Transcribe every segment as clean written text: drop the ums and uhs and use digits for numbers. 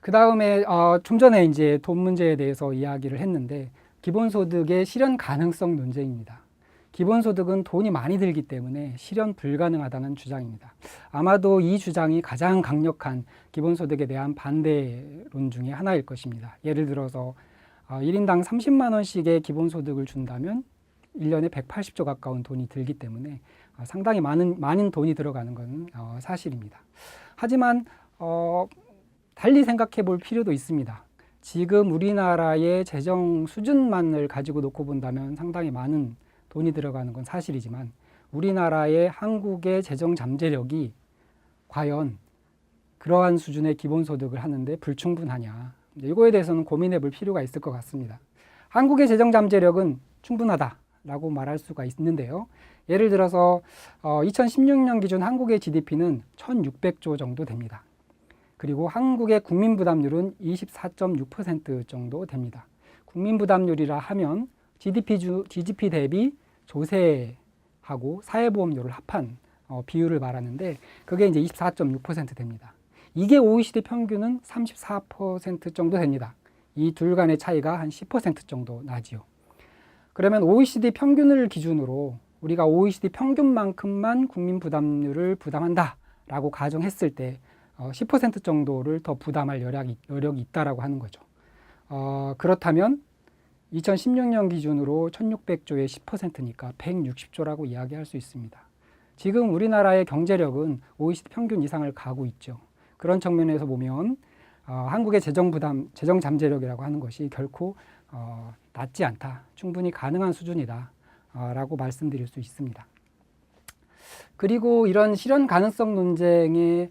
그 다음에 좀 전에 이제 돈 문제에 대해서 이야기를 했는데 기본소득의 실현 가능성 논쟁입니다. 기본소득은 돈이 많이 들기 때문에 실현 불가능하다는 주장입니다. 아마도 이 주장이 가장 강력한 기본소득에 대한 반대론 중에 하나일 것입니다. 예를 들어서 1인당 30만 원씩의 기본소득을 준다면 1년에 180조 가까운 돈이 들기 때문에 상당히 많은 돈이 들어가는 것은 사실입니다. 하지만 달리 생각해 볼 필요도 있습니다. 지금 우리나라의 재정 수준만을 가지고 놓고 본다면 상당히 많은 돈이 들어가는 건 사실이지만 우리나라의 한국의 재정 잠재력이 과연 그러한 수준의 기본소득을 하는데 불충분하냐, 이거에 대해서는 고민해 볼 필요가 있을 것 같습니다. 한국의 재정 잠재력은 충분하다라고 말할 수가 있는데요. 예를 들어서 2016년 기준 한국의 GDP는 1600조 정도 됩니다. 그리고 한국의 국민부담률은 24.6% 정도 됩니다. 국민부담률이라 하면 GDP 대비 조세하고 사회보험료를 합한 비율을 말하는데 그게 이제 24.6% 됩니다. 이게 OECD 평균은 34% 정도 됩니다. 이 둘 간의 차이가 한 10% 정도 나지요. 그러면 OECD 평균을 기준으로 우리가 OECD 평균만큼만 국민부담률을 부담한다라고 가정했을 때 10% 정도를 더 부담할 여력이 있다라고 하는 거죠. 그렇다면 2016년 기준으로 1600조의 10%니까 160조라고 이야기할 수 있습니다. 지금 우리나라의 경제력은 OECD 평균 이상을 가고 있죠. 그런 측면에서 보면 한국의 재정 잠재력이라고 하는 것이 결코 낮지 않다, 충분히 가능한 수준이다 라고 말씀드릴 수 있습니다. 그리고 이런 실현 가능성 논쟁의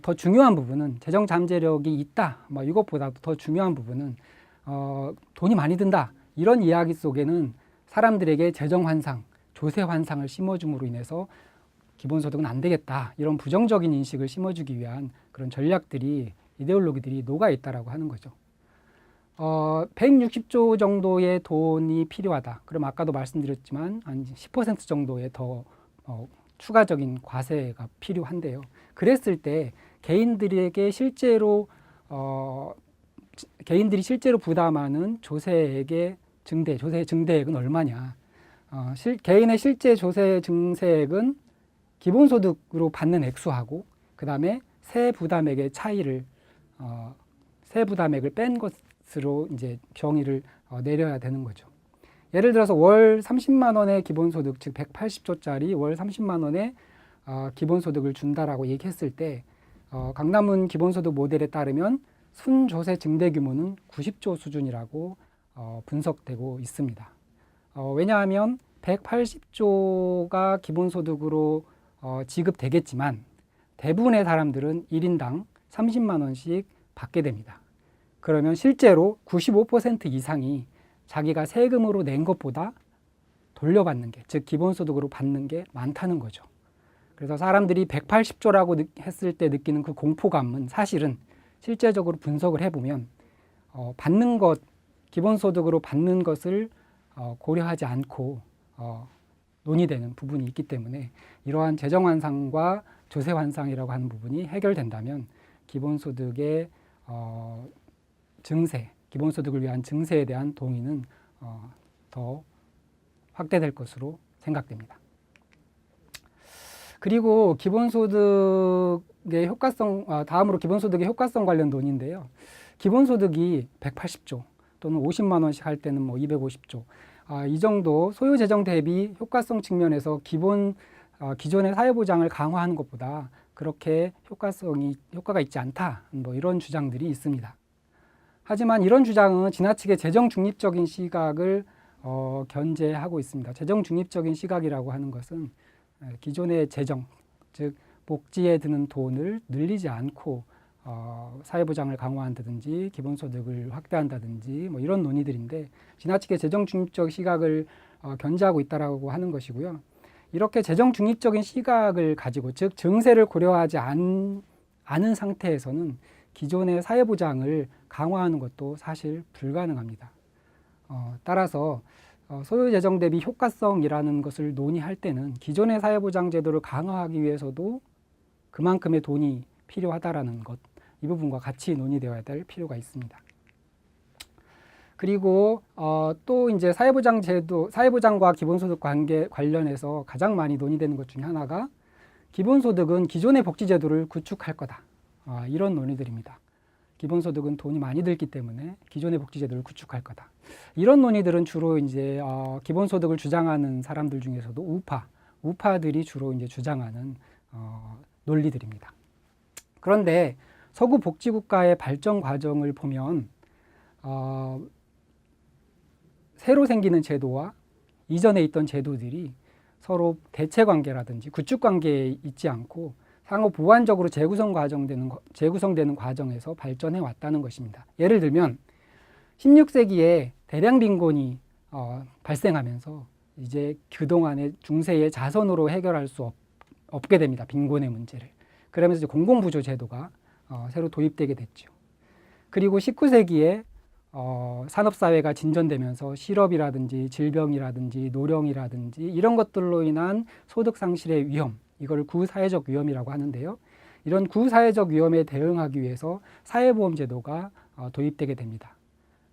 더 중요한 부분은 재정 잠재력이 있다, 이것보다도 더 중요한 부분은 돈이 많이 든다, 이런 이야기 속에는 사람들에게 재정 환상, 조세 환상을 심어줌으로 인해서 기본소득은 안 되겠다, 이런 부정적인 인식을 심어주기 위한 그런 전략들이, 이데올로기들이 녹아 있다라고 하는 거죠. 160조 정도의 돈이 필요하다. 그럼 아까도 말씀드렸지만 한 10% 정도의 더 추가적인 과세가 필요한데요. 그랬을 때 개인들이 실제로 부담하는 조세 증대액은 얼마냐? 개인의 실제 조세 증세액은 기본소득으로 받는 액수하고 그 다음에 세 부담액의 차이를 세 부담액을 뺀 것으로 이제 경위를 내려야 되는 거죠. 예를 들어서 월 30만 원의 기본소득, 즉 180조짜리 월 30만 원의 기본소득을 준다라고 얘기했을 때 강남은 기본소득 모델에 따르면 순조세 증대 규모는 90조 수준이라고 분석되고 있습니다. 왜냐하면 180조가 기본소득으로 지급되겠지만 대부분의 사람들은 1인당 30만 원씩 받게 됩니다. 그러면 실제로 95% 이상이 자기가 세금으로 낸 것보다 돌려받는 게, 즉 기본소득으로 받는 게 많다는 거죠. 그래서 사람들이 180조라고 했을 때 느끼는 그 공포감은 사실은 실제적으로 분석을 해보면 받는 것, 기본소득으로 받는 것을 고려하지 않고 논의되는 부분이 있기 때문에 이러한 재정환상과 조세환상이라고 하는 부분이 해결된다면 기본소득의 증세, 기본소득을 위한 증세에 대한 동의는 더 확대될 것으로 생각됩니다. 그리고 기본소득의 효과성, 다음으로 기본소득의 효과성 관련 논의인데요. 기본소득이 180조 또는 50만 원씩 할 때는 250조, 이 정도 소요재정 대비 효과성 측면에서 기존의 사회보장을 강화하는 것보다 그렇게 효과가 있지 않다, 이런 주장들이 있습니다. 하지만 이런 주장은 지나치게 재정 중립적인 시각을 견제하고 있습니다. 재정 중립적인 시각이라고 하는 것은 기존의 재정, 즉 복지에 드는 돈을 늘리지 않고 사회보장을 강화한다든지 기본소득을 확대한다든지 이런 논의들인데 지나치게 재정 중립적 시각을 견제하고 있다라고 하는 것이고요. 이렇게 재정 중립적인 시각을 가지고, 즉 증세를 고려하지 않은 상태에서는 기존의 사회보장을 강화하는 것도 사실 불가능합니다. 따라서 소요재정 대비 효과성이라는 것을 논의할 때는 기존의 사회보장 제도를 강화하기 위해서도 그만큼의 돈이 필요하다라는 것, 이 부분과 같이 논의되어야 될 필요가 있습니다. 그리고 또 이제 사회보장 제도, 사회보장과 기본소득 관계 관련해서 가장 많이 논의되는 것 중에 하나가 기본소득은 기존의 복지제도를 구축할 거다. 이런 논의들입니다. 기본소득은 돈이 많이 들기 때문에 기존의 복지제도를 구축할 거다. 이런 논의들은 주로 이제 기본소득을 주장하는 사람들 중에서도 우파들이 주로 이제 주장하는 논리들입니다. 그런데 서구 복지국가의 발전 과정을 보면 새로 생기는 제도와 이전에 있던 제도들이 서로 대체 관계라든지 구축 관계에 있지 않고 상호 보완적으로 재구성되는 과정에서 발전해 왔다는 것입니다. 예를 들면 16세기에 대량 빈곤이 발생하면서 이제 그동안의 중세의 자선으로 해결할 수 없게 됩니다. 빈곤의 문제를. 그러면서 이제 공공부조 제도가 새로 도입되게 됐죠. 그리고 19세기에 산업사회가 진전되면서 실업이라든지 질병이라든지 노령이라든지 이런 것들로 인한 소득 상실의 위험, 이걸 구사회적 위험이라고 하는데요. 이런 구사회적 위험에 대응하기 위해서 사회보험제도가 도입되게 됩니다.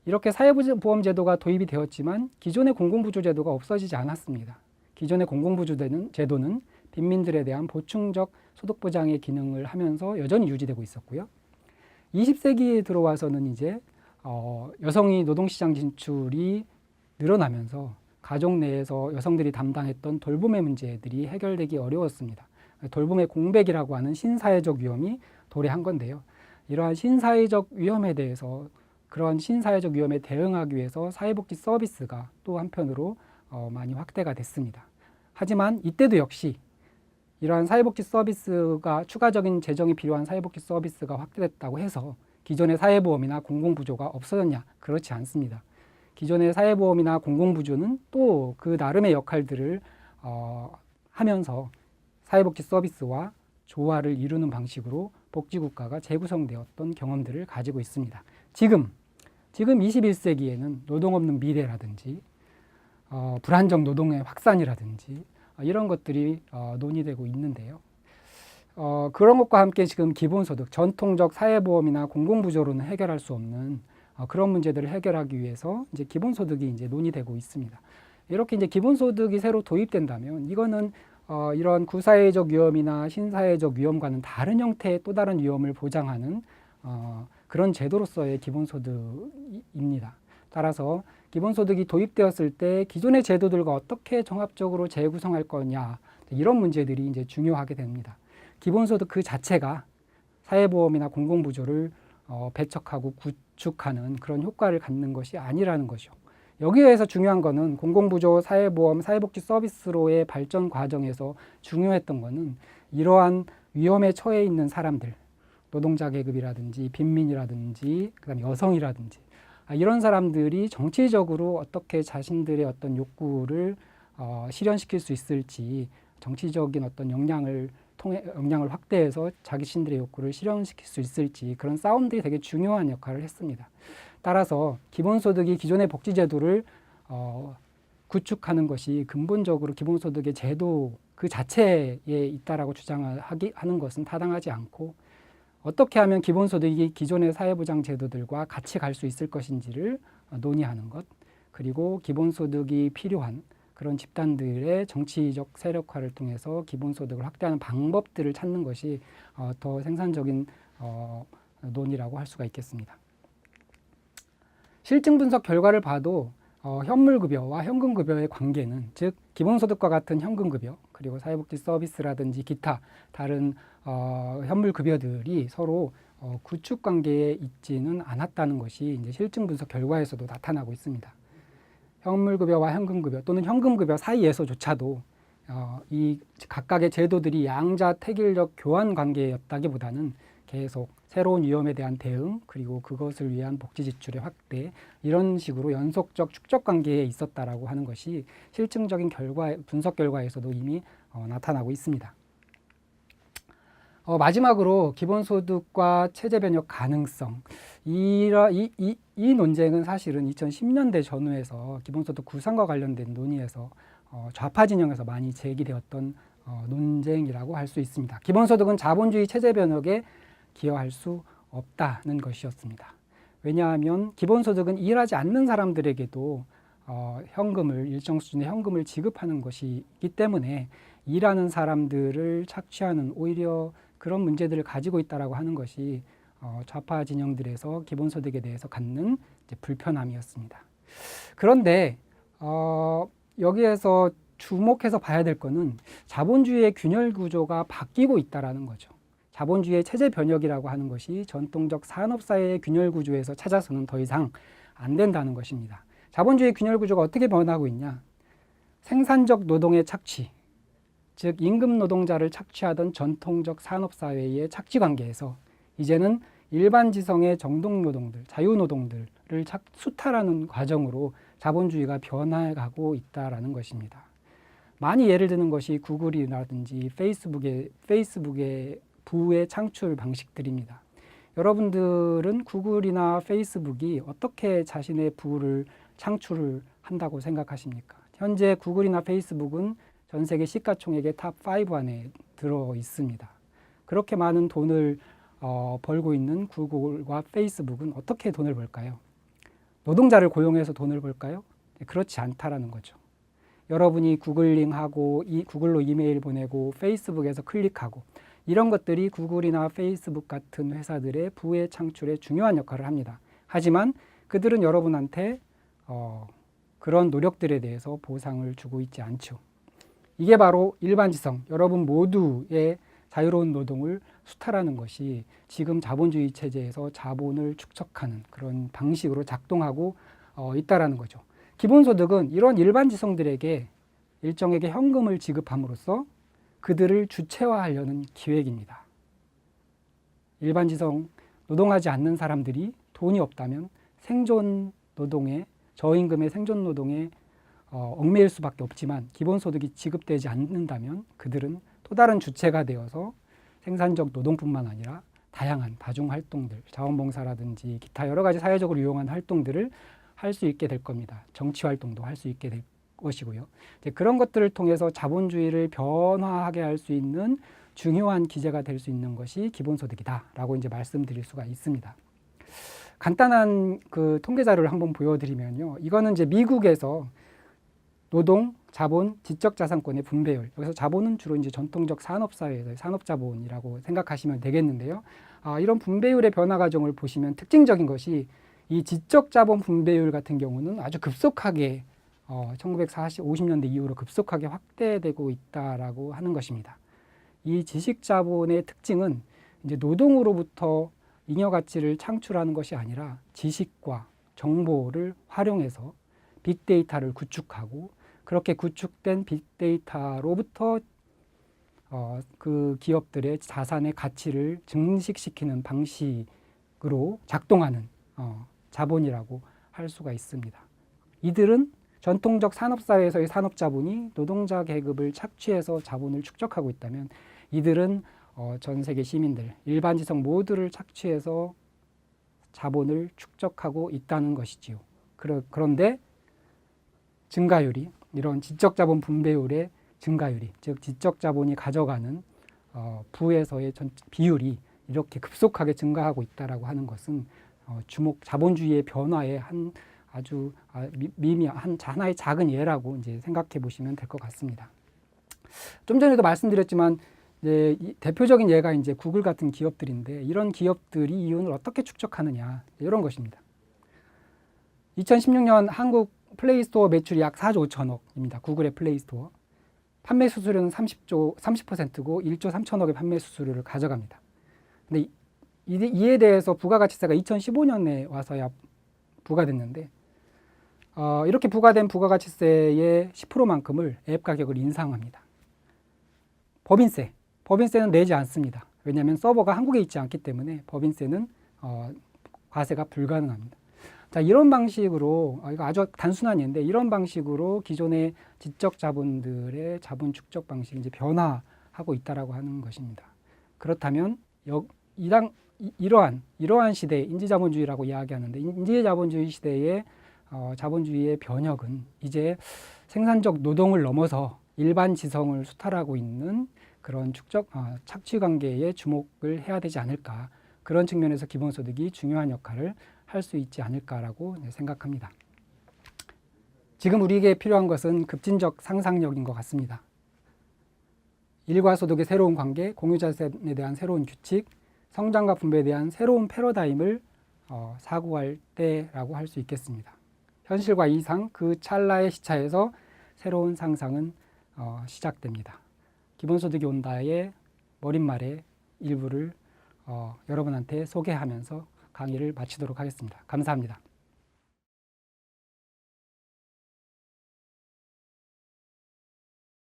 이렇게 사회보험제도가 도입이 되었지만 기존의 공공부조제도가 없어지지 않았습니다. 기존의 공공부조제도는 빈민들에 대한 보충적 소득보장의 기능을 하면서 여전히 유지되고 있었고요. 20세기에 들어와서는 이제 여성이 노동시장 진출이 늘어나면서 가족 내에서 여성들이 담당했던 돌봄의 문제들이 해결되기 어려웠습니다. 돌봄의 공백이라고 하는 신사회적 위험이 도래한 건데요. 이러한 신사회적 위험에 대해서 그런 신사회적 위험에 대응하기 위해서 사회복지 서비스가 또 한편으로 많이 확대가 됐습니다. 하지만 이때도 역시 이러한 사회복지 서비스가 추가적인 재정이 필요한 사회복지 서비스가 확대됐다고 해서 기존의 사회보험이나 공공부조가 없어졌냐? 그렇지 않습니다. 기존의 사회보험이나 공공부조는 또 그 나름의 역할들을 하면서 사회복지 서비스와 조화를 이루는 방식으로 복지국가가 재구성되었던 경험들을 가지고 있습니다. 지금 21세기에는 노동 없는 미래라든지 불안정 노동의 확산이라든지 이런 것들이 논의되고 있는데요. 그런 것과 함께 지금 기본소득, 전통적 사회보험이나 공공부조로는 해결할 수 없는 그런 문제들을 해결하기 위해서 이제 기본소득이 이제 논의되고 있습니다. 이렇게 이제 기본소득이 새로 도입된다면 이거는 이런 구사회적 위험이나 신사회적 위험과는 다른 형태의 또 다른 위험을 보장하는 그런 제도로서의 기본소득입니다. 따라서 기본소득이 도입되었을 때 기존의 제도들과 어떻게 종합적으로 재구성할 거냐 이런 문제들이 이제 중요하게 됩니다. 기본소득 그 자체가 사회보험이나 공공부조를 배척하고 구축하는 그런 효과를 갖는 것이 아니라는 것이요. 여기에서 중요한 거는 공공부조, 사회보험, 사회복지 서비스로의 발전 과정에서 중요했던 거는 이러한 위험에 처해 있는 사람들, 노동자 계급이라든지 빈민이라든지 그다음에 여성이라든지 이런 사람들이 정치적으로 어떻게 자신들의 어떤 욕구를 실현시킬 수 있을지 정치적인 어떤 영향을 확대해서 자신들의 욕구를 실현시킬 수 있을지 그런 싸움들이 되게 중요한 역할을 했습니다. 따라서 기본소득이 기존의 복지제도를 구축하는 것이 근본적으로 기본소득의 제도 그 자체에 있다라고 주장하는 것은 타당하지 않고 어떻게 하면 기본소득이 기존의 사회보장 제도들과 같이 갈 수 있을 것인지를 논의하는 것, 그리고 기본소득이 필요한 그런 집단들의 정치적 세력화를 통해서 기본소득을 확대하는 방법들을 찾는 것이 더 생산적인 논의라고 할 수가 있겠습니다. 실증 분석 결과를 봐도 현물급여와 현금급여의 관계는 즉 기본소득과 같은 현금급여 그리고 사회복지 서비스라든지 기타 다른 현물급여들이 서로 구축 관계에 있지는 않았다는 것이 이제 실증 분석 결과에서도 나타나고 있습니다. 현물급여와 현금급여 또는 현금급여 사이에서조차도 이 각각의 제도들이 양자택일적 교환 관계였다기보다는 계속 새로운 위험에 대한 대응 그리고 그것을 위한 복지 지출의 확대 이런 식으로 연속적 축적 관계에 있었다라고 하는 것이 실증적인 분석 결과에서도 이미 나타나고 있습니다. 마지막으로 기본소득과 체제 변혁 가능성 이 논쟁은 사실은 2010년대 전후에서 기본소득 구상과 관련된 논의에서 좌파 진영에서 많이 제기되었던 논쟁이라고 할 수 있습니다. 기본소득은 자본주의 체제 변혁에 기여할 수 없다는 것이었습니다. 왜냐하면 기본소득은 일하지 않는 사람들에게도 현금을 일정 수준의 현금을 지급하는 것이기 때문에 일하는 사람들을 착취하는 오히려 그런 문제들을 가지고 있다라고 하는 것이 좌파 진영들에서 기본소득에 대해서 갖는 이제 불편함이었습니다. 그런데 여기에서 주목해서 봐야 될 것은 자본주의의 균열 구조가 바뀌고 있다라는 거죠. 자본주의의 체제 변혁이라고 하는 것이 전통적 산업사회의 균열 구조에서 찾아서는 더 이상 안 된다는 것입니다. 자본주의 균열 구조가 어떻게 변하고 있냐? 생산적 노동의 착취, 즉 임금 노동자를 착취하던 전통적 산업사회의 착취 관계에서 이제는 일반 지성의 정동 노동들, 자유 노동들을 수탈하는 과정으로 자본주의가 변화해가고 있다라는 것입니다. 많이 예를 드는 것이 구글이라든지 페이스북의 부의 창출 방식들입니다. 여러분들은 구글이나 페이스북이 어떻게 자신의 부를 창출을 한다고 생각하십니까? 현재 구글이나 페이스북은 전 세계 시가총액의 탑5 안에 들어 있습니다. 그렇게 많은 돈을 벌고 있는 구글과 페이스북은 어떻게 돈을 벌까요? 노동자를 고용해서 돈을 벌까요? 그렇지 않다라는 거죠. 여러분이 구글링하고 구글로 이메일 보내고 페이스북에서 클릭하고 이런 것들이 구글이나 페이스북 같은 회사들의 부의 창출에 중요한 역할을 합니다. 하지만 그들은 여러분한테 그런 노력들에 대해서 보상을 주고 있지 않죠. 이게 바로 일반지성, 여러분 모두의 자유로운 노동을 수탈하는 것이 지금 자본주의 체제에서 자본을 축적하는 그런 방식으로 작동하고 있다라는 거죠. 기본소득은 이런 일반지성들에게 일정에게 현금을 지급함으로써 그들을 주체화하려는 기획입니다. 일반지성, 노동하지 않는 사람들이 돈이 없다면 생존 노동에, 저임금의 생존 노동에 얽매일 수밖에 없지만 기본소득이 지급되지 않는다면 그들은 또 다른 주체가 되어서 생산적 노동뿐만 아니라 다양한 다중활동들, 자원봉사라든지 기타 여러 가지 사회적으로 유용한 활동들을 할 수 있게 될 겁니다. 정치활동도 할 수 있게 될 것이고요. 이제 그런 것들을 통해서 자본주의를 변화하게 할 수 있는 중요한 기제가 될 수 있는 것이 기본소득이다라고 이제 말씀드릴 수가 있습니다. 간단한 그 통계 자료를 한번 보여드리면요. 이거는 이제 미국에서 노동, 자본, 지적자산권의 분배율. 여기서 자본은 주로 이제 전통적 산업사회에서 산업자본이라고 생각하시면 되겠는데요. 이런 분배율의 변화 과정을 보시면 특징적인 것이 이 지적자본 분배율 같은 경우는 아주 급속하게 1950년대 이후로 급속하게 확대되고 있다라고 하는 것입니다. 이 지식자본의 특징은 이제 노동으로부터 잉여 가치를 창출하는 것이 아니라 지식과 정보를 활용해서 빅데이터를 구축하고 그렇게 구축된 빅데이터로부터 그 기업들의 자산의 가치를 증식시키는 방식으로 작동하는 자본이라고 할 수가 있습니다. 이들은 전통적 산업사회에서의 산업자본이 노동자 계급을 착취해서 자본을 축적하고 있다면 이들은 전 세계 시민들, 일반지성 모두를 착취해서 자본을 축적하고 있다는 것이지요. 그런데 증가율이 이런 지적자본 분배율의 증가율이 즉 지적자본이 가져가는 부에서의 비율이 이렇게 급속하게 증가하고 있다라고 하는 것은 자본주의의 변화의 한 아주 미미한 하나의 작은 예라고 이제 생각해 보시면 될 것 같습니다. 좀 전에도 말씀드렸지만 이제 대표적인 예가 이제 구글 같은 기업들인데 이런 기업들이 이윤을 어떻게 축적하느냐 이런 것입니다. 2016년 한국 플레이스토어 매출이 약 4조 5천억입니다. 구글의 플레이스토어. 판매 수수료는 30%고 1조 3천억의 판매 수수료를 가져갑니다. 근데 이에 대해서 부가가치세가 2015년에 와서야 부과됐는데 이렇게 부과된 부가가치세의 10%만큼을 앱 가격을 인상합니다. 법인세는 내지 않습니다. 왜냐하면 서버가 한국에 있지 않기 때문에 법인세는 과세가 불가능합니다. 자, 이런 방식으로 이거 아주 단순한 예인데 이런 방식으로 기존의 지적 자본들의 자본 축적 방식이 이제 변화하고 있다라고 하는 것입니다. 그렇다면 이러한 시대 인지자본주의라고 이야기하는데 인지자본주의 시대의 자본주의의 변혁은 이제 생산적 노동을 넘어서 일반 지성을 수탈하고 있는 그런 착취 관계에 주목을 해야 되지 않을까 그런 측면에서 기본소득이 중요한 역할을 할 수 있지 않을까라고 생각합니다. 지금 우리에게 필요한 것은 급진적 상상력인 것 같습니다. 일과 소득의 새로운 관계, 공유자산에 대한 새로운 규칙, 성장과 분배에 대한 새로운 패러다임을 사고할 때라고 할 수 있겠습니다. 현실과 이상 그 찰나의 시차에서 새로운 상상은 시작됩니다. 기본소득이 온다의 머릿말의 일부를 여러분한테 소개하면서 강의를 마치도록 하겠습니다. 감사합니다.